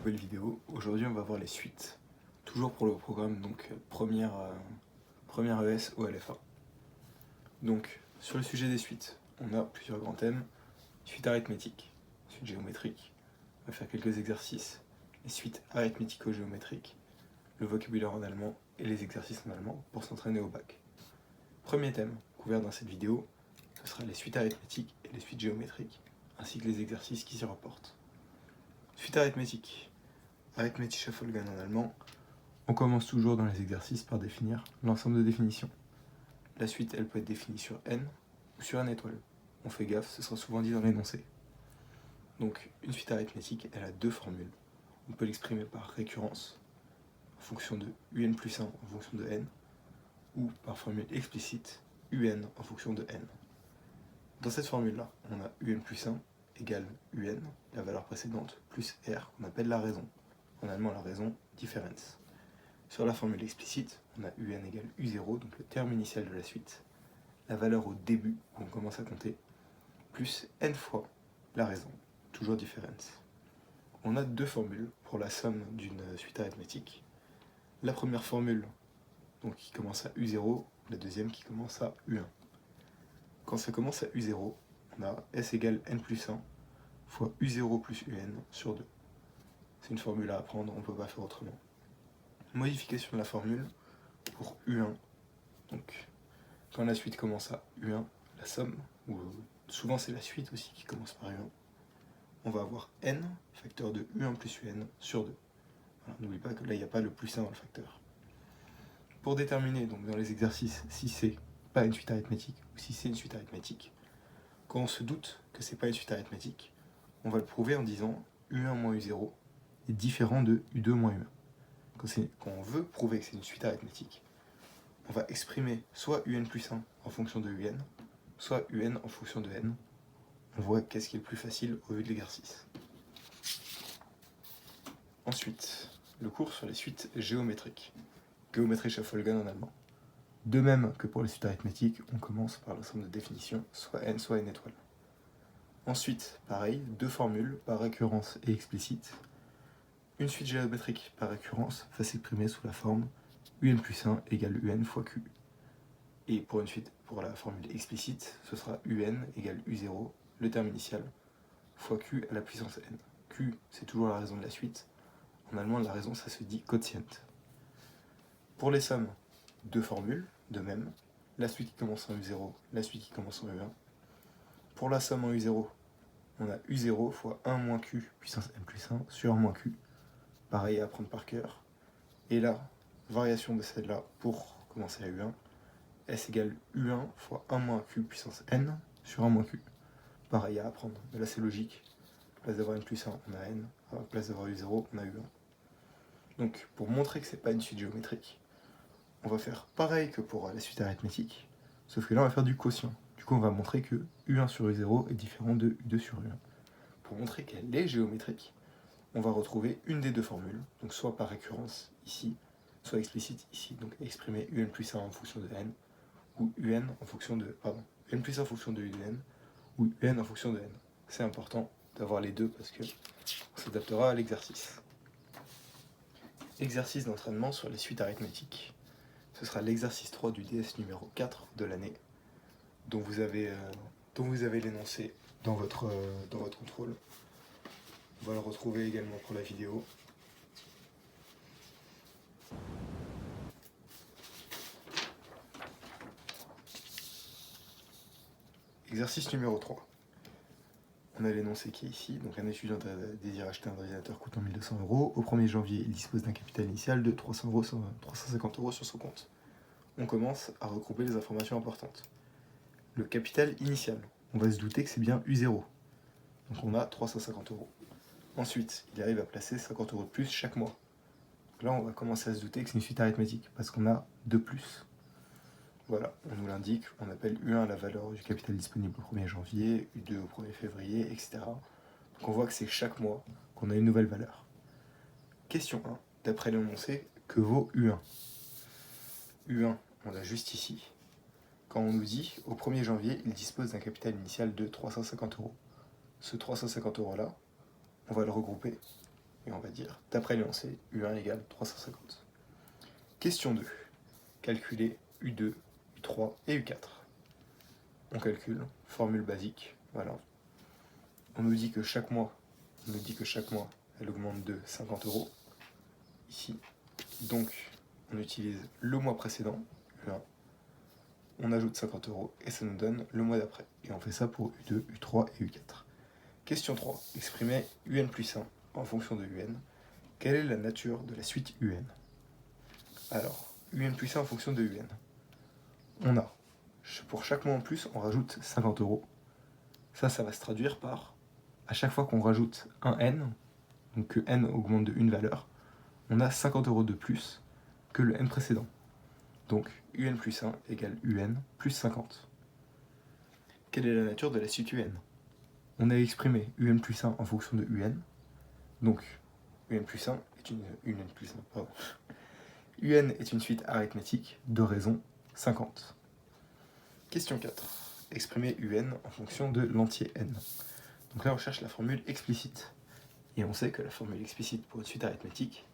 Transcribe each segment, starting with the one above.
nouvelle vidéo. Aujourd'hui on va voir les suites, toujours pour le programme donc première ES au LFA. Donc sur le sujet des suites, on a plusieurs grands thèmes: suite arithmétique, suite géométrique, on va faire quelques exercices, les suites arithmético-géométriques, le vocabulaire en allemand et les exercices en allemand pour s'entraîner au bac. Premier thème couvert dans cette vidéo, ce sera les suites arithmétiques et les suites géométriques, ainsi que les exercices qui s'y rapportent. Suite arithmétique. Arithmetische Folgen en allemand. On commence toujours dans les exercices par définir l'ensemble de définitions. La suite, elle peut être définie sur n ou sur n étoile. On fait gaffe, ce sera souvent dit dans l'énoncé. Donc, une suite arithmétique, elle a deux formules. On peut l'exprimer par récurrence, en fonction de un plus 1 en fonction de n, ou par formule explicite, un en fonction de n. Dans cette formule-là, on a un plus 1 égale un, la valeur précédente, plus r, qu'on appelle la raison. En allemand, la raison, difference. Sur la formule explicite, on a un égale u0, donc le terme initial de la suite, la valeur au début, où on commence à compter, plus n fois la raison, toujours difference. On a deux formules pour la somme d'une suite arithmétique. La première formule, donc qui commence à u0, la deuxième qui commence à u1. Quand ça commence à u0, on a s égale n plus 1 fois u0 plus un sur 2. C'est une formule à apprendre, on ne peut pas faire autrement. Modification de la formule pour u1. Donc, quand la suite commence à u1, la somme, ou souvent c'est la suite aussi qui commence par u1, on va avoir n, facteur de u1 plus un sur 2. Voilà, n'oublie pas que là, il n'y a pas le plus 1 dans le facteur. Pour déterminer, donc dans les exercices, si c'est pas une suite arithmétique ou si c'est une suite arithmétique, quand on se doute que c'est pas une suite arithmétique, on va le prouver en disant u1 moins u0 est différent de u2 moins u1. Quand on veut prouver que c'est une suite arithmétique, on va exprimer soit un plus 1 en fonction de un, soit un en fonction de n. On voit qu'est-ce qui est le plus facile au vu de l'exercice. Ensuite, le cours sur les suites géométriques. Geometrische Folgen en allemand. De même que pour les suites arithmétiques, on commence par l'ensemble de définitions, soit n étoile. Ensuite, pareil, deux formules par récurrence et explicite. Une suite géométrique par récurrence va s'exprimer sous la forme un plus 1 égale un fois q. Et pour une suite, pour la formule explicite, ce sera un égale u0, le terme initial, fois q à la puissance n. Q, c'est toujours la raison de la suite. En allemand, la raison, ça se dit quotient. Pour les sommes, deux formules, de même. La suite qui commence en u0, la suite qui commence en u1. Pour la somme en u0, on a u0 fois 1 moins q puissance n plus 1 sur 1 moins q. Pareil à apprendre par cœur. Et là, variation de celle-là pour commencer à u1, s égale u1 fois 1 moins q puissance n sur 1 moins q. Pareil à apprendre, mais là c'est logique. À la place d'avoir n plus 1, on a n. À la place d'avoir u0, on a u1. Donc, pour montrer que c'est pas une suite géométrique, on va faire pareil que pour la suite arithmétique, sauf que là on va faire du quotient. Du coup, on va montrer que u1 sur u0 est différent de u2 sur u1. Pour montrer qu'elle est géométrique, on va retrouver une des deux formules, donc soit par récurrence ici, soit explicite ici, donc exprimer un plus 1 en fonction de n, ou un en fonction de, n plus 1 en fonction de un, ou un en fonction de n. C'est important d'avoir les deux parce que on s'adaptera à l'exercice. Exercice d'entraînement sur les suites arithmétiques. Ce sera l'exercice 3 du DS numéro 4 de l'année, dont vous avez l'énoncé dans votre contrôle. On va le retrouver également pour la vidéo. Exercice numéro 3. On a l'énoncé qui est ici. Donc un étudiant désire acheter un ordinateur coûtant 1 200 €. Au 1er janvier, il dispose d'un capital initial de 350 € sur son compte. On commence à regrouper les informations importantes. Le capital initial, on va se douter que c'est bien U0. Donc on a 350 €. Ensuite, il arrive à placer 50 € de plus chaque mois. Donc là, on va commencer à se douter que c'est une suite arithmétique, parce qu'on a 2 plus. Voilà, on nous l'indique, on appelle U1 la valeur du capital disponible au 1er janvier, U2 au 1er février, etc. Donc on voit que c'est chaque mois qu'on a une nouvelle valeur. Question 1. D'après l'énoncé, que vaut U1 ? U1, on l'a juste ici. Quand on nous dit, au 1er janvier, il dispose d'un capital initial de 350 €. Ce 350 € là, on va le regrouper et on va dire, d'après l'énoncé, U1 égale 350. Question 2. Calculer U2, U3 et U4. On calcule, formule basique, voilà. On nous dit que chaque mois, elle augmente de 50 euros, ici. Donc, on utilise le mois précédent, U1, on ajoute 50 euros, et ça nous donne le mois d'après. Et on fait ça pour U2, U3 et U4. Question 3. Exprimer UN plus 1 en fonction de UN. Quelle est la nature de la suite UN? Alors, UN plus 1 en fonction de UN. On a, pour chaque mois en plus, on rajoute 50 euros. Ça va se traduire par, à chaque fois qu'on rajoute un N, donc que N augmente de une valeur, on a 50 euros de plus que le N précédent. Donc, UN plus 1 égale UN plus 50. Quelle est la nature de la suite UN? On a exprimé UN plus 1 en fonction de UN. Donc, UN plus 1 est UN est une suite arithmétique de raison 50. Question 4. Exprimer UN en fonction de l'entier n. Donc là, on cherche la formule explicite. Et on sait que la formule explicite pour une suite arithmétique,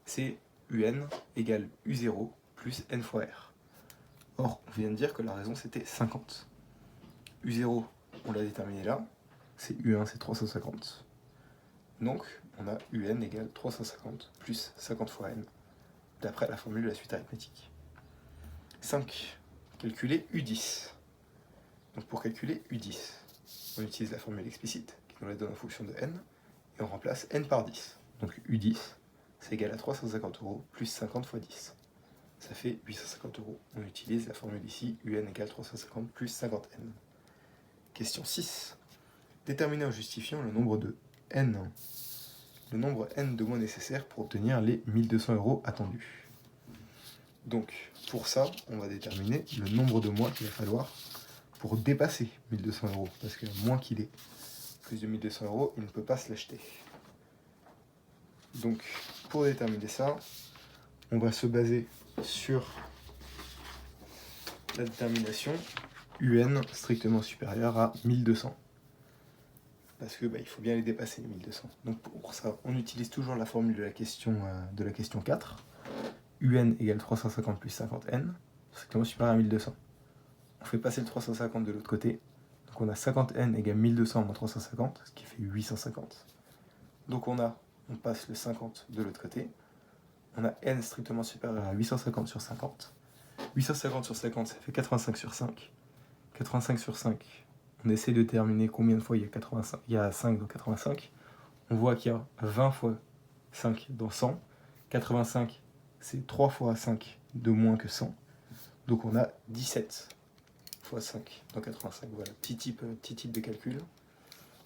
c'est UN égale U0 plus n fois R. Or, on vient de dire que la raison, c'était 50. U0, on l'a déterminé là. C'est U1, c'est 350. Donc, on a UN égale 350 plus 50 fois n, d'après la formule de la suite arithmétique. 5. Calculer U10. Donc pour calculer U10, on utilise la formule explicite, qui nous la donne en fonction de n, et on remplace n par 10. Donc U10, c'est égal à 350 euros plus 50 fois 10. Ça fait 850 euros. On utilise la formule ici, UN égale 350 plus 50n. Question 6. Déterminer en justifiant le nombre de n. Le nombre n de mois nécessaires pour obtenir les 1200 euros attendus. Donc, pour ça, on va déterminer le nombre de mois qu'il va falloir pour dépasser 1200 euros. Parce que moins qu'il ait plus de 1200 euros, il ne peut pas se l'acheter. Donc, pour déterminer ça, on va se baser sur la détermination UN strictement supérieur à 1200. Parce que il faut bien les dépasser, les 1200. Donc pour ça, on utilise toujours la formule de la question 4. UN égale 350 plus 50n, strictement supérieur à 1200. On fait passer le 350 de l'autre côté. Donc on a 50n égale 1200 moins 350, ce qui fait 850. Donc on passe le 50 de l'autre côté. On a n strictement supérieur à 850 sur 50. 850 sur 50, ça fait 85 sur 5. 85 sur 5, on essaie de déterminer combien de fois il y a 5 dans 85. On voit qu'il y a 20 fois 5 dans 100. 85, c'est 3 fois 5 de moins que 100. Donc on a 17 fois 5 dans 85. Voilà, petit type de calcul.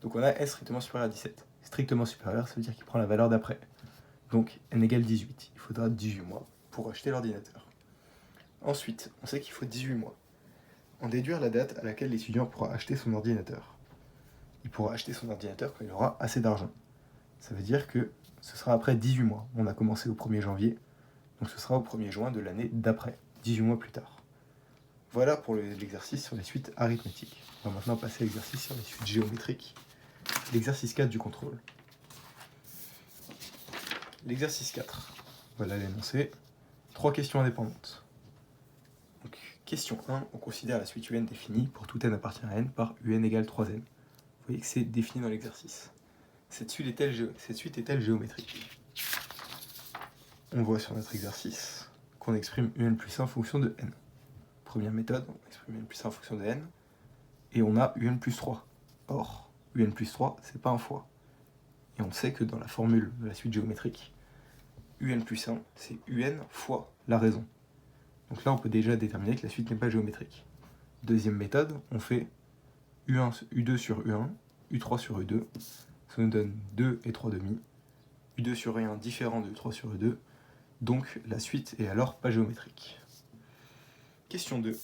Donc on a n strictement supérieur à 17. Strictement supérieur, ça veut dire qu'il prend la valeur d'après. Donc n égale 18. Il faudra 18 mois pour acheter l'ordinateur. Ensuite, on sait qu'il faut 18 mois. En déduire la date à laquelle l'étudiant pourra acheter son ordinateur. Il pourra acheter son ordinateur quand il aura assez d'argent. Ça veut dire que ce sera après 18 mois. On a commencé au 1er janvier, donc ce sera au 1er juin de l'année d'après, 18 mois plus tard. Voilà pour l'exercice sur les suites arithmétiques. On va maintenant passer à l'exercice sur les suites géométriques. L'exercice 4 du contrôle. L'exercice 4. Voilà l'énoncé. 3 questions indépendantes. Donc, question 1, on considère la suite UN définie pour tout n appartient à n par UN égale 3n. Vous voyez que c'est défini dans l'exercice. Cette suite est-elle géométrique? On voit sur notre exercice qu'on exprime UN plus 1 en fonction de n. Première méthode, on exprime UN plus 1 en fonction de n, et on a UN plus 3. Or, UN plus 3, c'est pas un fois. Et on sait que dans la formule de la suite géométrique, UN plus 1, c'est UN fois la raison. Donc là, on peut déjà déterminer que la suite n'est pas géométrique. Deuxième méthode, on fait U2 sur U1, U3 sur U2. Ça nous donne 2 et 3 demi. U2 sur U1 différent de U3 sur U2. Donc la suite est alors pas géométrique. Question 2.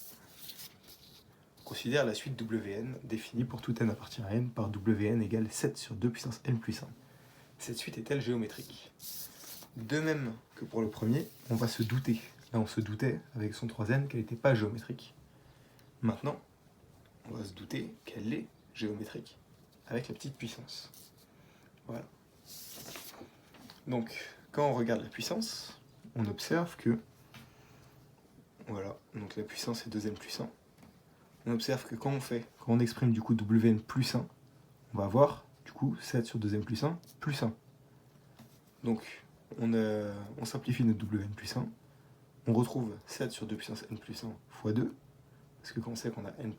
On considère la suite WN définie pour tout n appartient à n par WN égale 7 sur 2 puissance n plus 1. Cette suite est-elle géométrique? De même que pour le premier, on va se douter. Là, on se doutait, avec son 3n, qu'elle n'était pas géométrique. Maintenant, on va se douter qu'elle est géométrique, avec la petite puissance. Voilà. Donc, quand on regarde la puissance, on observe que, voilà, donc la puissance est 2n plus 1. On observe que quand on exprime du coup Wn plus 1, on va avoir du coup 7 sur 2n plus 1 plus 1. Donc, on simplifie notre Wn plus 1, on retrouve 7 sur 2 puissance n plus 1 fois 2, parce que quand on sait qu'on a n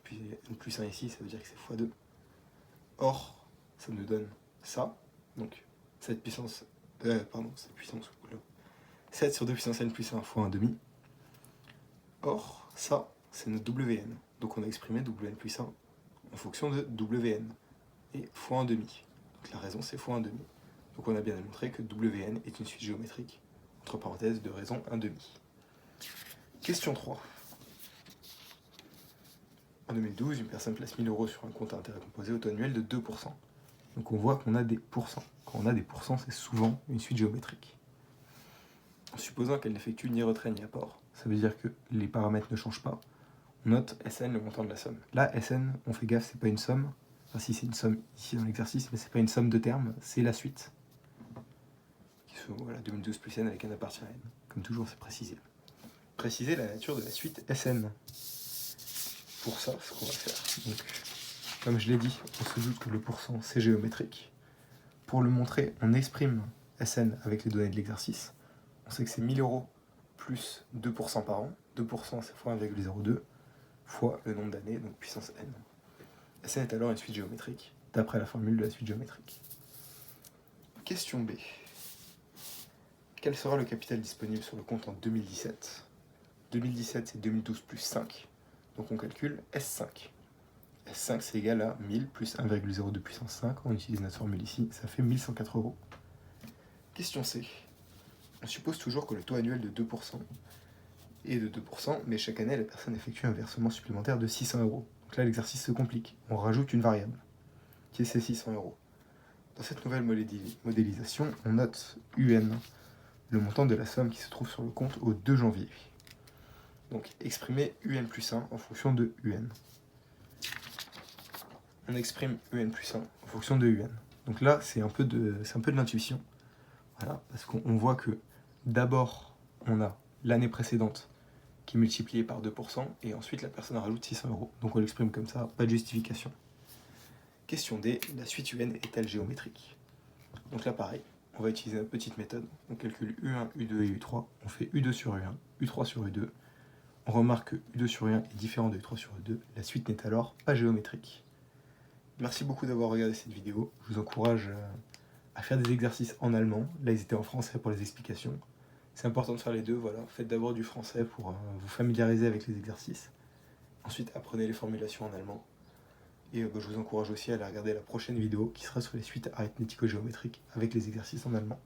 plus 1 ici, ça veut dire que c'est fois 2. Or, ça nous donne ça, donc cette puissance, 7 sur 2 puissance n plus 1 fois 1,5. Or, ça, c'est notre Wn. Donc on a exprimé Wn plus 1 en fonction de Wn, et fois 1,5. Donc la raison, c'est fois 1,5. Donc on a bien démontré que Wn est une suite géométrique, entre parenthèses, de raison 1,5. Question 3. En 2012, une personne place 1000 € sur un compte à intérêt composé au taux annuel de 2%. Donc on voit qu'on a des pourcents. Quand on a des pourcents, c'est souvent une suite géométrique. En supposant qu'elle n'effectue ni retrait ni apport, ça veut dire que les paramètres ne changent pas, on note Sn, le montant de la somme. Là, Sn, on fait gaffe, c'est pas une somme. Enfin, si c'est une somme ici dans l'exercice, mais c'est pas une somme de termes, c'est la suite. Voilà, 2012 plus n avec n appartient à n. Comme toujours, c'est précisé. Préciser la nature de la suite Sn. Pour ça, ce qu'on va faire. Donc, comme je l'ai dit, on se doute que le pourcent, c'est géométrique. Pour le montrer, on exprime Sn avec les données de l'exercice. On sait que c'est 1000 € plus 2% par an. 2%, c'est fois 1,02 fois le nombre d'années, donc puissance n. Sn est alors une suite géométrique, d'après la formule de la suite géométrique. Question B. Quel sera le capital disponible sur le compte en 2017 ? 2017, c'est 2012 plus 5. Donc on calcule S5. S5, c'est égal à 1000 plus 1,02 puissance 5. On utilise notre formule ici, ça fait 1104 €. Question C. On suppose toujours que le taux annuel de 2% est de 2%, mais chaque année, la personne effectue un versement supplémentaire de 600 €. Donc là, l'exercice se complique. On rajoute une variable, qui est ces 600 €. Dans cette nouvelle modélisation, on note UN, le montant de la somme qui se trouve sur le compte au 2 janvier. Donc, exprimer UN plus 1 en fonction de UN. On exprime UN plus 1 en fonction de UN. Donc là, c'est un peu de l'intuition. Voilà, parce qu'on voit que d'abord, on a l'année précédente qui est multipliée par 2%, et ensuite la personne rajoute 600 €. Donc on l'exprime comme ça, pas de justification. Question D, la suite UN est-elle géométrique ? Donc là, pareil, on va utiliser notre petite méthode. On calcule U1, U2 et U3. On fait U2 sur U1, U3 sur U2. On remarque que U2 sur U1 est différent de U3 sur U2. La suite n'est alors pas géométrique. Merci beaucoup d'avoir regardé cette vidéo. Je vous encourage à faire des exercices en allemand. Là, ils étaient en français pour les explications. C'est important de faire les deux. Voilà. Faites d'abord du français pour vous familiariser avec les exercices. Ensuite, apprenez les formulations en allemand. Et je vous encourage aussi à aller regarder la prochaine vidéo qui sera sur les suites arithmético-géométriques avec les exercices en allemand.